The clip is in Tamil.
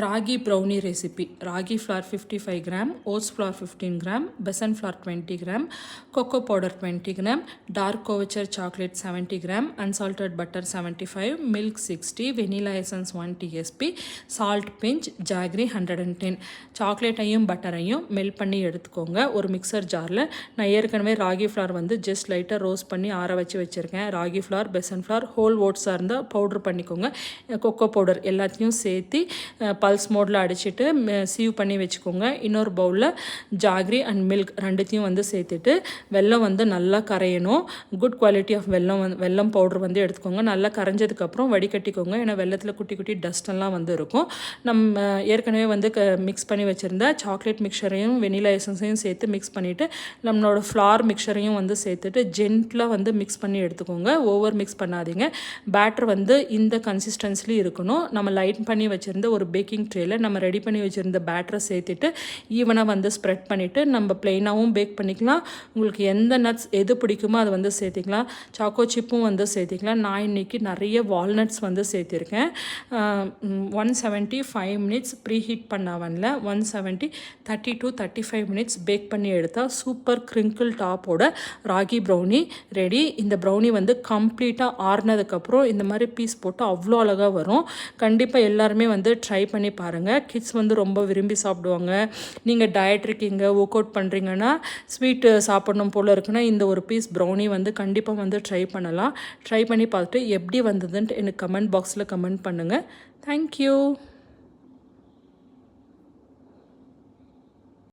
Ragi brownie recipe. Ragi flour 55 gram, oats flour 15 gram, besan flour 20 gram, cocoa powder 20 gram, dark couverture chocolate 70 gram, unsalted butter 75, milk 60, vanilla essence 1 TSP, salt pinch, jaggery 110. சாக்லேட்டையும் பட்டரையும் மெல்ட் பண்ணி எடுத்துக்கோங்க ஒரு மிக்சர் ஜாரில். நான் ஏற்கனவே ராகி ஃப்ளார் ஜஸ்ட் லைட்டாக ரோஸ்ட் பண்ணி ஆற வச்சுருக்கேன். Ragi flour, besan flour, whole ஓட்ஸாக இருந்தால் பவுட்ரு பண்ணிக்கோங்க. கொக்கோ பவுடர் எல்லாத்தையும் சேர்த்து பல்ஸ் மோடில் அடிச்சுட்டு சீவ் பண்ணி வச்சுக்கோங்க. இன்னொரு பவுலில் ஜாக்ரி அண்ட் மில்க் ரெண்டுத்தையும் சேர்த்துட்டு வெல்லம் நல்லா கரையணும். குட் குவாலிட்டி ஆஃப் வெல்லம் பவுடர் எடுத்துக்கோங்க. நல்லா கரைஞ்சதுக்கப்புறம் வடிகட்டிக்கோங்க. ஏன்னா வெள்ளத்தில் குட்டி குட்டி டஸ்டெல்லாம் இருக்கும். நம்ம ஏற்கனவே மிக்ஸ் பண்ணி வச்சுருந்த சாக்லேட் மிக்சரையும் வெனிலா எசன்ஸையும் சேர்த்து மிக்ஸ் பண்ணிவிட்டு நம்மளோட ஃப்ளார் மிக்சரையும் சேர்த்துட்டு ஜென்டிலாக மிக்ஸ் பண்ணி எடுத்துக்கோங்க. ஓவர் மிக்ஸ் பண்ணாதீங்க. பேட்டர் இந்த கன்சிஸ்டன்சிலி இருக்கணும். நம்ம லைட் பண்ணி வச்சுருந்த ஒரு பேக்கிங் ட்ரேயில் நம்ம ரெடி பண்ணி வச்சுருந்த பேட்டரை சேர்த்துட்டு ஈவனாக ஸ்ப்ரெட் பண்ணிவிட்டு நம்ம ப்ளெயினாகவும் பேக் பண்ணிக்கலாம். உங்களுக்கு எந்த நட்ஸ் எது பிடிக்குமோ அதை சேர்த்திக்கலாம். சாக்கோ சிப்பும் சேர்த்திக்கலாம். நான் இன்றைக்கி நிறைய வால்நட்ஸ் சேர்த்திருக்கேன். 175 மினிட்ஸ் ப்ரீ ஹீட் பண்ண அவனில் 170 30 to 35 மினிட்ஸ் பேக் பண்ணி எடுத்தால் சூப்பர் கிரிங்கிள் டாப்போட ராகி ப்ரௌனி ரெடி. இந்த ப்ரௌனி கம்ப்ளீட்டாக ஆறுனதுக்கப்புறம் இந்த மாதிரி பீஸ் போட்டு அவ்வளோ அழகாக வரும். கண்டிப்பாக எல்லாருமே ட்ரை பண்ணி பாருங்கள். கிட்ஸ் ரொம்ப விரும்பி சாப்பிடுவாங்க. நீங்கள் டயட் இருக்கீங்க, ஒர்க் அவுட் பண்ணுறீங்கன்னா, ஸ்வீட்டு சாப்பிடணும் போல் இருக்குன்னா இந்த ஒரு பீஸ் ப்ரௌனி கண்டிப்பாக ட்ரை பண்ணலாம். ட்ரை பண்ணி பார்த்துட்டு எப்படி வந்ததுன்ட்டு எனக்கு கமெண்ட் பாக்ஸில் கமெண்ட் பண்ணுங்கள். தேங்க்யூ.